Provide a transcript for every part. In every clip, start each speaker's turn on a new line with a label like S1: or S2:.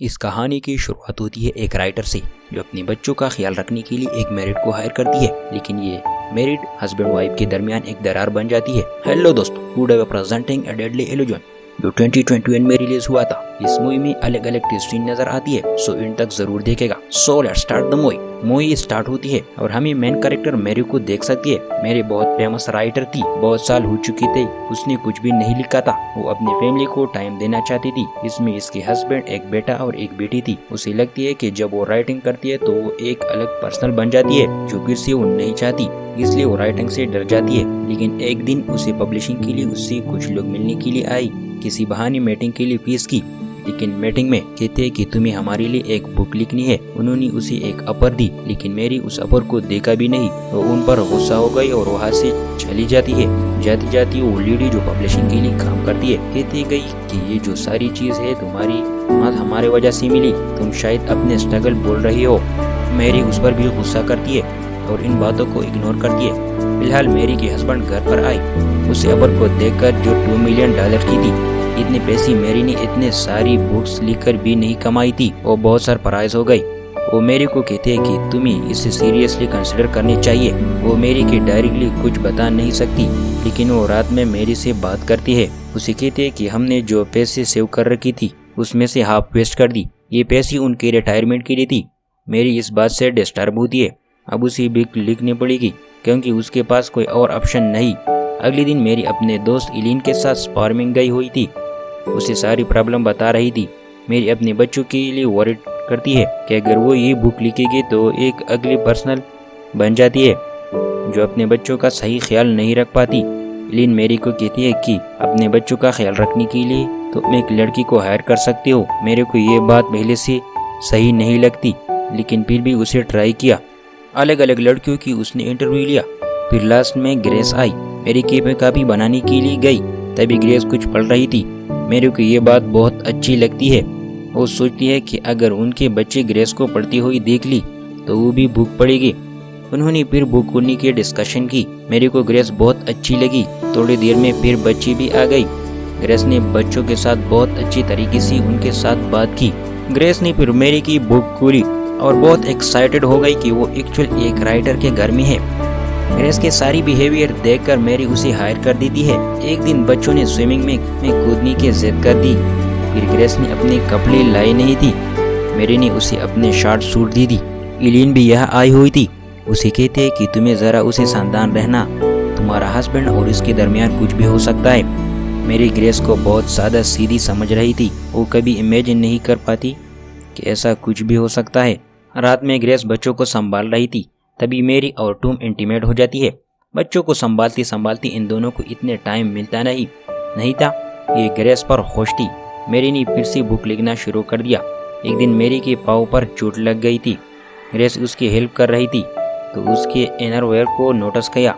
S1: इस कहानी की शुरुआत होती है एक राइटर से जो अपने बच्चों का ख्याल रखने के लिए एक मैरिड को हायर करती है, लेकिन ये मैरिड हस्बैंड वाइफ के दरमियान एक दरार बन जाती है। हेलो दोस्तों, today we are presenting a deadly illusion जो 2021 में रिलीज हुआ था। इस मूवी में अलग अलग ट्विस्ट नजर आती है, सो इन तक जरूर देखेगा। So let's start the movie. Movie start होती है और हमें मेन कैरेक्टर मैरी को देख सकती है। मैरी बहुत फेमस राइटर थी, बहुत साल हो चुकी थे, उसने कुछ भी नहीं लिखा था। वो अपनी फैमिली को टाइम देना चाहती थी। इसमें इसके हस्बैंड, एक बेटा और एक बेटी थी। उसे लगती है कि जब वो राइटिंग करती है तो वो एक अलग पर्सनल बन जाती है जो फिर से वो नहीं चाहती, इसलिए वो राइटिंग से डर जाती है। लेकिन एक दिन उसे पब्लिशिंग के लिए उससे कुछ लोग मिलने के लिए आई। किसी बहाने मीटिंग के लिए फीस की, लेकिन मीटिंग में कहते हैं कि तुम्हें हमारे लिए एक बुक लिखनी है। उन्होंने उसे एक अपर दी, लेकिन मेरी उस अपर को देखा भी नहीं। वो उन पर गुस्सा हो गई और वहाँ से चली जाती है। जाती जाती वो लेडी जो पब्लिशिंग के लिए काम करती है कहती गई कि ये जो सारी चीज है तुम्हारी हमारे वजह से मिली, तुम शायद अपने स्ट्रगल बोल रही हो। मेरी उस पर भी गुस्सा करती है और इन बातों को इग्नोर करती है। फिलहाल मेरी के हस्बैंड घर पर आई। उस अपर को देखकर जो $2 मिलियन की थी, इतने पैसे मेरी ने इतने सारी बुक्स लिखकर भी नहीं कमाई थी। वो बहुत सरप्राइज हो गई। वो मेरी को कहते हैं कि तुम्हें इसे सीरियसली कंसिडर करनी चाहिए। वो मेरी के डायरेक्टली कुछ बता नहीं सकती, लेकिन वो रात में मेरी से बात करती है। उसे कहते हैं कि हमने जो पैसे सेव कर रखी थी उसमें से हाफ वेस्ट कर दी, ये पैसे उनके रिटायरमेंट के लिए थी। मेरी इस बात से डिस्टर्ब होती है। अब उसे भी लिखनी पड़ेगी क्योंकि उसके पास कोई और ऑप्शन नहीं। अगले दिन मेरी अपने दोस्त इलीन के साथ स्पार्मिंग गई हुई थी। उसे सारी प्रॉब्लम बता रही थी। मेरी अपने बच्चों के लिए वॉरिड करती है कि अगर वो ये बुक लिखेगी तो एक अगली पर्सनल बन जाती है जो अपने बच्चों का सही ख्याल नहीं रख पाती। इलीन मेरी को कहती है कि अपने बच्चों का ख्याल रखने के लिए तुम एक लड़की को हायर कर सकते हो। मेरे को ये बात पहले से सही नहीं लगती, लेकिन फिर भी उसे ट्राई किया। अलग अलग लड़कियों की उसने इंटरव्यू लिया। फिर लास्ट में ग्रेस आई। मेरी की कॉपी बनाने के लिए गई, तभी ग्रेस कुछ पढ़ रही थी। मेरे को ये बात बहुत अच्छी लगती है। वो सोचती है कि अगर उनके बच्चे ग्रेस को पढ़ती हुई देख ली तो वो भी बुक पढ़ेगी। उन्होंने फिर बुक पढ़ने की डिस्कशन की। मेरे को ग्रेस बहुत अच्छी लगी। थोड़ी देर में फिर बच्ची भी आ गई। ग्रेस ने बच्चों के साथ बहुत अच्छी तरीके से उनके साथ बात की। ग्रेस ने फिर मेरी की बुक खोली और बहुत एक्साइटेड हो गई कि वो एक्चुअल एक राइटर के घर में है। ग्रेस के सारी बिहेवियर देखकर मेरी उसे हायर कर देती है। एक दिन बच्चों ने स्विमिंग में कूदने की जिद कर दी। फिर ग्रेस ने अपने कपड़े लाई नहीं थी। मेरी ने उसे अपने शॉर्ट सूट दी थी। इलीन भी यहाँ आई हुई थी। उसे कहते हैं कि तुम्हें जरा उसे सावधान रहना, तुम्हारा हस्बैंड और इसके दरमियान कुछ भी हो सकता है। मेरी ग्रेस को बहुत ज्यादा सीधी समझ रही थी। वो कभी इमेजिन नहीं कर पाती कि ऐसा कुछ भी हो सकता है। रात में ग्रेस बच्चों को संभाल रही थी, तभी मेरी और टॉम इंटीमेट हो जाती है। बच्चों को संभालती संभालती इन दोनों को इतने टाइम मिलता नहीं था। ये ग्रेस पर खुश थी। मेरी ने फिर से बुक लिखना शुरू कर दिया। एक दिन मेरी के पाँव पर चोट लग गई थी। ग्रेस उसकी हेल्प कर रही थी तो उसके इनरवेयर को नोटिस किया।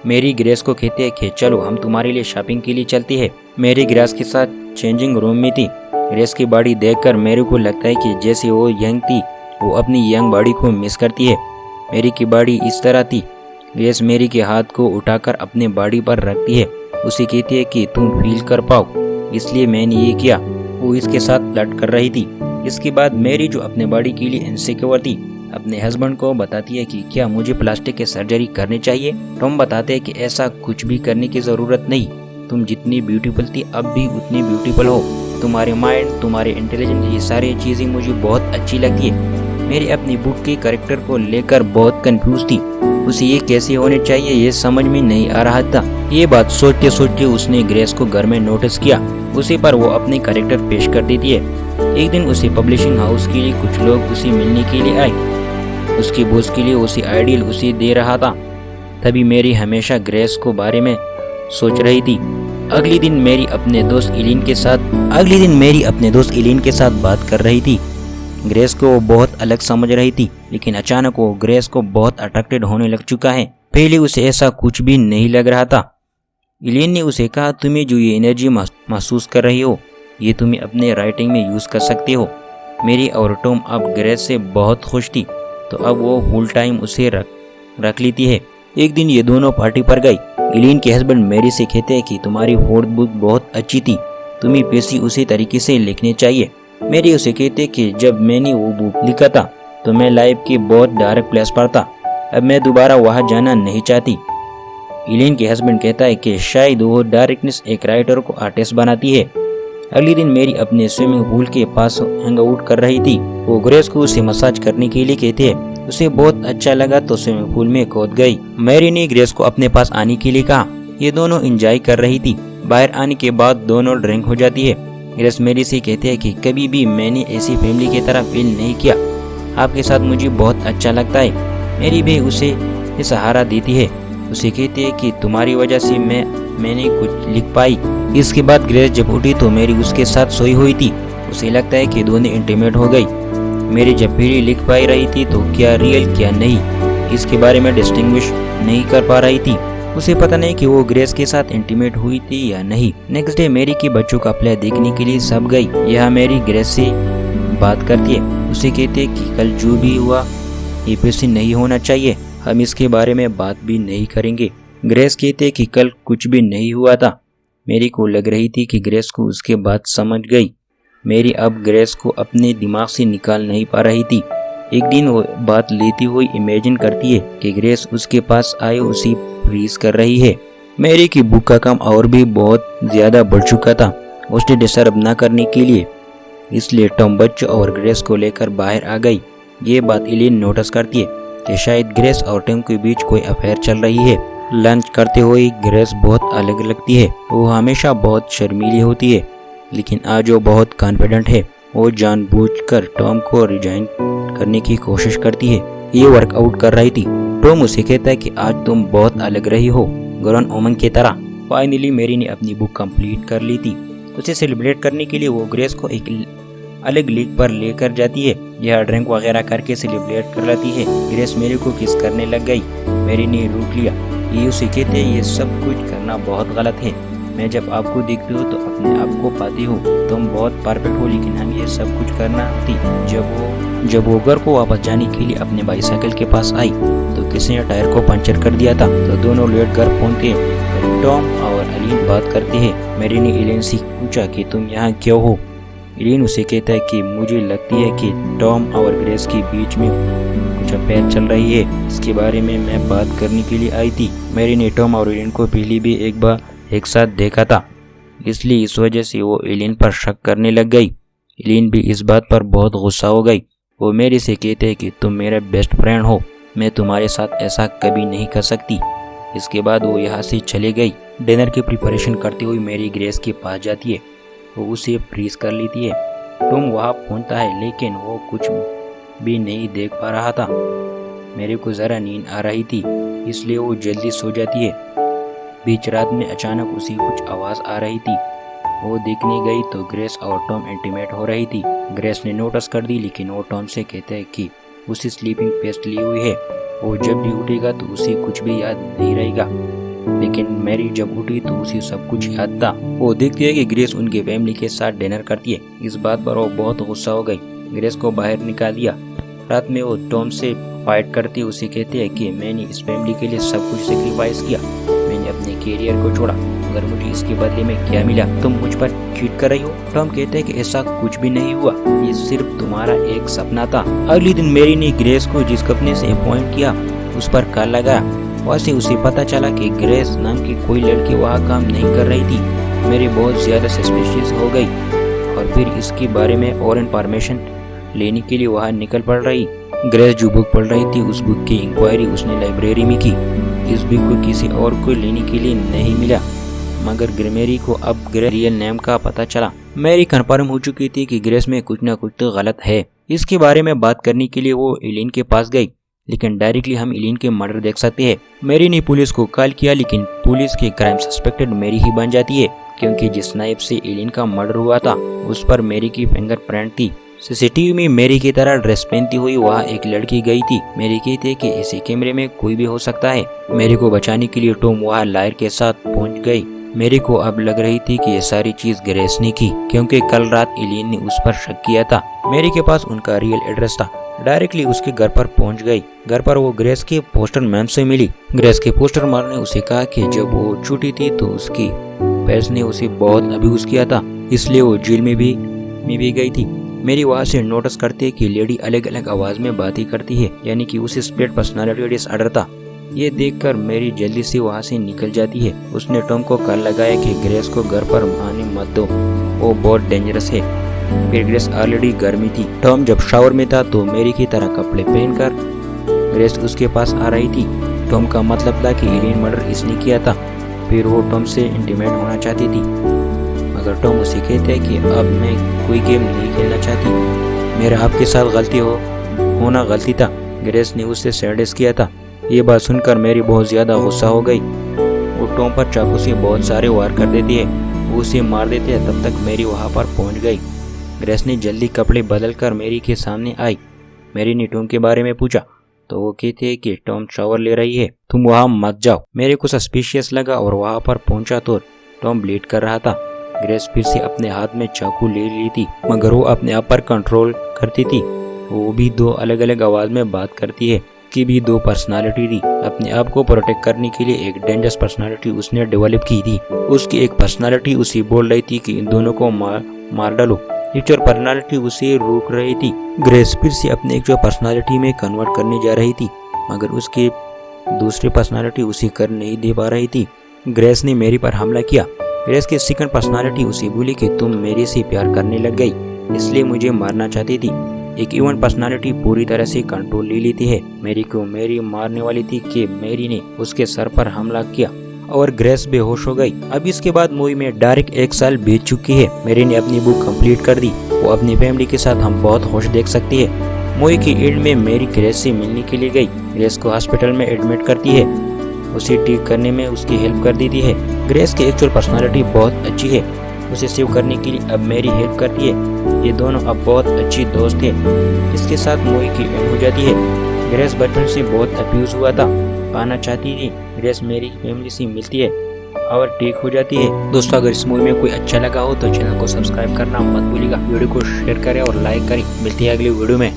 S1: मेरी ग्रेस को कहते हैं कि चलो हम तुम्हारे लिए शॉपिंग के लिए चलते हैं। मेरी ग्रेस के साथ चेंजिंग रूम में थी। ग्रेस की बॉडी देखकर मेरे को लगता है कि जैसे वो यंग थी, वो अपनी यंग बॉडी को मिस करती है। मेरी की बॉडी इस तरह थी। ग्रेस मेरी के हाथ को उठाकर अपने बॉडी पर रखती है। उसे कहती है कि तुम फील कर पाओ, इसलिए मैंने ये किया। वो इसके साथ फ्लर्ट कर रही थी। इसके बाद मेरी जो अपने बॉडी के लिए इनसिक्योर थी, अपने हस्बैंड को बताती है कि क्या मुझे प्लास्टिक की सर्जरी करनी चाहिए। टॉम बताते हैं कि ऐसा कुछ भी करने की जरूरत नहीं, तुम जितनी ब्यूटीफुल थी अब भी उतनी ब्यूटीफुल हो। तुम्हारे माइंड, तुम्हारे इंटेलिजेंस, ये सारी चीजें मुझे बहुत अच्छी लगती है। मेरी अपनी बुक के कैरेक्टर को लेकर बहुत कंफ्यूज थी। उसे ये कैसे होने चाहिए ये समझ में नहीं आ रहा था। ये बात सोचते सोचते उसने ग्रेस को घर में नोटिस किया। उसी पर वो अपने कैरेक्टर पेश कर देती है। एक दिन उसे पब्लिशिंग हाउस के लिए कुछ लोग उसे मिलने के लिए आए। उसके बॉस के लिए उसे आइडियल उसे दे रहा था। तभी मेरी हमेशा ग्रेस को बारे में सोच रही थी। अगले दिन मेरी अपने दोस्त इलीन के साथ बात कर रही थी। ग्रेस को वो बहुत अलग समझ रही थी, लेकिन अचानक वो ग्रेस को बहुत अट्रैक्टेड होने लग चुका है। पहले उसे ऐसा कुछ भी नहीं लग रहा था। इलीन ने उसे कहा, तुम्हें जो ये एनर्जी महसूस कर रही हो, ये तुम्हें अपने राइटिंग में यूज कर सकते हो। मेरी और टॉम अब ग्रेस से बहुत खुश थी, तो अब वो फुल टाइम उसे रख लेती है। एक दिन ये दोनों पार्टी पर गई। इलीन के हस्बैंड मेरी से कहते हैं कि तुम्हारी फोर्थ बुक बहुत अच्छी थी, तुम्हें पैसे उसी तरीके से लिखने चाहिए। मेरी उसे कहते कि जब मैंने वो बुक लिखा था तो मैं लाइफ की बहुत डार्क प्लेस पर था। अब मैं दोबारा वहाँ जाना नहीं चाहती। एलिन के हस्बैंड कहता है कि शायद वो डार्कनेस एक राइटर को आर्टिस्ट बनाती है। अगले दिन मेरी अपने स्विमिंग पूल के पास हैंग आउट कर रही थी। वो ग्रेस को उसे मसाज करने के लिए कहते हैं। उसे बहुत अच्छा लगा तो स्विमिंग पूल में कूद गई। मैरी ने ग्रेस को अपने पास आने के लिए कहा। ये दोनों एंजॉय कर रही थी। बाहर आने के बाद दोनों ड्रिंक हो जाती है। ग्रेस मेरी से कहते हैं कि कभी भी मैंने ऐसी फैमिली की तरह फील नहीं किया। आपके साथ मुझे बहुत अच्छा लगता है। मेरी भी उसे सहारा देती है। उसे कहते हैं कि तुम्हारी वजह से मैंने कुछ लिख पाई। इसके बाद ग्रेस जब उठी तो मेरी उसके साथ सोई हुई थी। उसे लगता है कि दोनों इंटीमेट हो गई। मेरी जब पीढ़ी लिख पाई रही थी तो क्या रियल क्या नहीं, इसके बारे में डिस्टिंग्विश नहीं कर पा रही थी। उसे पता नहीं कि वो ग्रेस के साथ इंटीमेट हुई थी या नहीं। नेक्स्ट डे मेरी की बच्चों का प्ले देखने के लिए सब गई। यह मेरी ग्रेस से बात करती है। उसे कहते कि कल जो भी हुआ ये फिर से नहीं होना चाहिए। हम इसके बारे में बात भी नहीं करेंगे। ग्रेस कहते कि कल कुछ भी नहीं हुआ था। मेरी को लग रही थी कि ग्रेस को उसके बात समझ गई। मेरी अब ग्रेस को अपने दिमाग से निकाल नहीं पा रही थी। एक दिन वो बात लेती हुई इमेजिन करती है कि ग्रेस उसके पास आए उसी फ्रीज कर रही है। मेरी की बुक का काम और भी बहुत ज्यादा बढ़ चुका था उसे डिस्टर्ब न करने के लिए, इसलिए टॉम बच्चों और ग्रेस को लेकर बाहर आ गई। ये बात एलिन नोटिस करती है कि शायद ग्रेस और टॉम के बीच कोई अफेयर चल रही है। लंच करते हुए ग्रेस बहुत अलग लगती है। वो हमेशा बहुत शर्मीली होती है, लेकिन आज वो बहुत कॉन्फिडेंट है। वो जानबूझकर टॉम को रिजाइन करने की कोशिश करती है। ये वर्कआउट कर रही थी। टॉम उसे कहता है कि आज तुम बहुत अलग रही हो, ग्रोन वुमन की तरह। फाइनली मेरी ने अपनी बुक कंप्लीट कर ली थी। उसे सेलिब्रेट करने के लिए वो ग्रेस को एक अलग लीग पर लेकर जाती है। यह ड्रिंक वगैरह करके सेलिब्रेट कर लेती है। ग्रेस मेरी को किस करने लग गई। मेरी ने रोक लिया। ये उसे कहते हैं ये सब कुछ करना बहुत गलत है। मैं जब आपको देखती हूँ तो अपने आप को पाती हूँ। तुम बहुत परफेक्ट हो, लेकिन हम ये सब कुछ करना थी। जब वो घर को वापस जाने के लिए अपने बाइसाइकिल के पास आई तो किसी ने टायर को पंचर कर दिया था। तो दोनों लेट कर पहुंचते हैं। टॉम और एलिन बात करते हैं। मेरी ने एलिन से पूछा कि तुम यहाँ क्यों हो। एलिन उसे कहता है कि मुझे लगती है कि टॉम और ग्रेस के बीच में कुछ अफेयर चल रही है। इसके बारे में मैं बात करने के लिए आई थी। मेरी ने टॉम और एलिन को पहले भी एक बार एक साथ देखा था, इसलिए इस वजह से वो एलिन पर शक करने लग गई। एलिन भी इस बात पर बहुत गुस्सा हो गई। वो मेरी से कहते हैं कि तुम मेरा बेस्ट फ्रेंड हो, मैं तुम्हारे साथ ऐसा कभी नहीं कर सकती। इसके बाद वो यहाँ से चले गई। डिनर की प्रिपरेशन करते हुए मेरी ग्रेस के पास जाती है। वो उसे फ्रीज कर लेती है। टॉम वहाँ पहुँचता है, लेकिन वो कुछ भी नहीं देख पा रहा था। मेरे को ज़रा नींद आ रही थी, इसलिए वो जल्दी सो जाती है। बीच रात में अचानक उसे कुछ आवाज़ आ रही थी। वो देखने गई तो ग्रेस और टॉम इंटीमेट हो रही थी। ग्रेस ने नोटिस कर दी, लेकिन वो टॉम से कहता है कि उसे स्लीपिंग पेस्ट ली हुई है। वो जब भी उठेगा तो उसे कुछ भी याद नहीं रहेगा। लेकिन मैरी जब उठी तो उसे सब कुछ याद था। वो देखती है कि ग्रेस उनके फैमिली के साथ डिनर करती है। इस बात पर वो बहुत गुस्सा हो गई। ग्रेस को बाहर निकाल दिया। रात में वो टॉम से फाइट करती उसे कहती है कि मैंने इस फैमिली के लिए सब कुछ सेक्रीफाइस किया। मैंने अपने कैरियर को छोड़ा, मगर मुझे इसके बदले में क्या मिला? तुम मुझ पर चीट कर रही हो। टॉम कहते हैं कि ऐसा कुछ भी नहीं हुआ, ये सिर्फ तुम्हारा एक सपना था। अगले दिन मैरी ने ग्रेस को जिस कंपनी से अपॉइंट किया उस पर कॉल लगाया। वहाँ से उसे पता चला कि ग्रेस नाम की कोई लड़की वहाँ काम नहीं कर रही थी। मेरी बहुत ज़्यादा सस्पिशियस हो गई और फिर इसके बारे में और इन्फॉर्मेशन लेने के लिए वहाँ निकल पड़ रही। ग्रेस जो बुक पढ़ रही थी उस बुक की इंक्वायरी उसने लाइब्रेरी में की। इस बुक को किसी और को लेने के लिए नहीं मिला, मगर मेरी को अब ग्रेस रियल नेम का पता चला। मेरी कन्फर्म हो चुकी थी कि ग्रेस में कुछ ना कुछ तो गलत है। इसके बारे में बात करने के लिए वो एलिन के पास गई, लेकिन डायरेक्टली हम एलिन के मर्डर देख सकते हैं। मेरी ने पुलिस को कॉल किया, लेकिन पुलिस की क्राइम सस्पेक्टेड मेरी ही बन जाती है, क्योंकि जिस नाइफ से एलिन का मर्डर हुआ था उस पर मेरी की फिंगरप्रिंट थी। सीसीटीवी में मेरी की तरह ड्रेस पहनती हुई वहाँ एक लड़की गई थी। मेरी कहती है कि ऐसे कैमरे में कोई भी हो सकता है। मेरी को बचाने के लिए टॉम वहाँ लायर के साथ पहुँच गई। मेरी को अब लग रही थी कि ये सारी चीज ग्रेस ने की, क्योंकि कल रात एलिन ने उस पर शक किया था। मेरी के पास उनका रियल एड्रेस था। डायरेक्टली उसके घर पर पहुंच गई। घर पर वो ग्रेस के पोस्टर मैम से मिली। ग्रेस के पोस्टर मैम ने उसे कहा कि जब वो छोटी थी तो उसकी पेरेंट्स ने उसे बहुत अब्यूज किया था, इसलिए वो जेल में भी गई थी। मेरी वहाँ से नोटिस करती है कि लेडी अलग अलग आवाज में बातें करती है, यानी कि उसे स्प्लिट पर्सनालिटी डिसऑर्डर था। ये देखकर मेरी जल्दी से वहाँ से निकल जाती है। उसने टॉम को कॉल लगाया कि ग्रेस को घर पर आने मत दो, वो बहुत डेंजरस है। फिर ग्रेस ऑलरेडी घर में थी। टॉम जब शावर में था तो मेरी की तरह कपड़े पहनकर ग्रेस उसके पास आ रही थी। टॉम का मतलब था कि एलियन मर्डर इसने किया था। फिर वो टॉम से इंटीमेट होना चाहती थी, मगर टॉम उसे कहते कि अब मैं कोई गेम नहीं खेलना चाहती, मेरा आपके साथ गलती होना गलती था। ग्रेस ने उससे सैडिस किया था। ये बात सुनकर मेरी बहुत ज्यादा गुस्सा हो गई। वो टॉम पर चाकू से बहुत सारे वार कर देती है, वो उसे मार देते हैं। तब तक मेरी वहाँ पर पहुँच गई। ग्रेस ने जल्दी कपड़े बदलकर मेरी के सामने आई। मेरी ने टॉम के बारे में पूछा तो वो कहते हैं कि टॉम शावर ले रही है, तुम वहाँ मत जाओ। मेरे को सस्पिशियस लगा और वहाँ पर पहुंचा तो टॉम ब्लीड कर रहा था। ग्रेस फिर से अपने हाथ में चाकू ले ली थी, मगर वो अपने आप पर कंट्रोल करती थी। वो भी दो अलग अलग आवाज में बात करती है कि भी दो पर्सनालिटी थी। अपने आप को प्रोटेक्ट करने के लिए एक डेंजरस पर्सनालिटी उसने डेवलप की थी। उसकी एक पर्सनालिटी उसे बोल रही थी कि इन दोनों को मार डालो। एक्चुअल पर्सनालिटी उसे रोक रही थी। ग्रेस फिर से अपने एक्चुअल पर्सनालिटी में कन्वर्ट करने जा रही थी, मगर उसकी दूसरी पर्सनालिटी उसे कर नहीं दे पा रही थी। ग्रेस ने मेरी पर हमला किया। ग्रेस की सेकंड पर्सनालिटी उसे बोली कि तुम मेरे से प्यार करने लग गई, इसलिए मुझे मारना चाहती थी। एक इवन पर्सनालिटी पूरी तरह से कंट्रोल ले लेती है। मेरी को मेरी मारने वाली थी कि मेरी ने उसके सर पर हमला किया और ग्रेस बेहोश हो गई। अब इसके बाद मूवी में डायरेक्ट 1 साल बीत चुकी है। मेरी ने अपनी बुक कंप्लीट कर दी। वो अपनी फैमिली के साथ हम बहुत खुश देख सकती है। मूवी की एंड में मेरी ग्रेस से मिलने के लिए गई। ग्रेस को हॉस्पिटल में एडमिट करती है, उसे ठीक करने में उसकी हेल्प कर देती है। ग्रेस की एक्चुअल पर्सनालिटी बहुत अच्छी है, उसे सेव करने के लिए अब मेरी हेल्प करती है। ये दोनों अब बहुत अच्छी दोस्त है। इसके साथ मूवी की एंड हो जाती है। ग्रेस बचपन से बहुत अब्यूज हुआ था, पाना चाहती थी। ग्रेस मेरी फैमिली से मिलती है और ठीक हो जाती है। दोस्तों, अगर इस मूवी में कोई अच्छा लगा हो तो चैनल को सब्सक्राइब करना मत भूलिएगा। वीडियो को शेयर करें और लाइक करें। मिलती है अगली वीडियो में।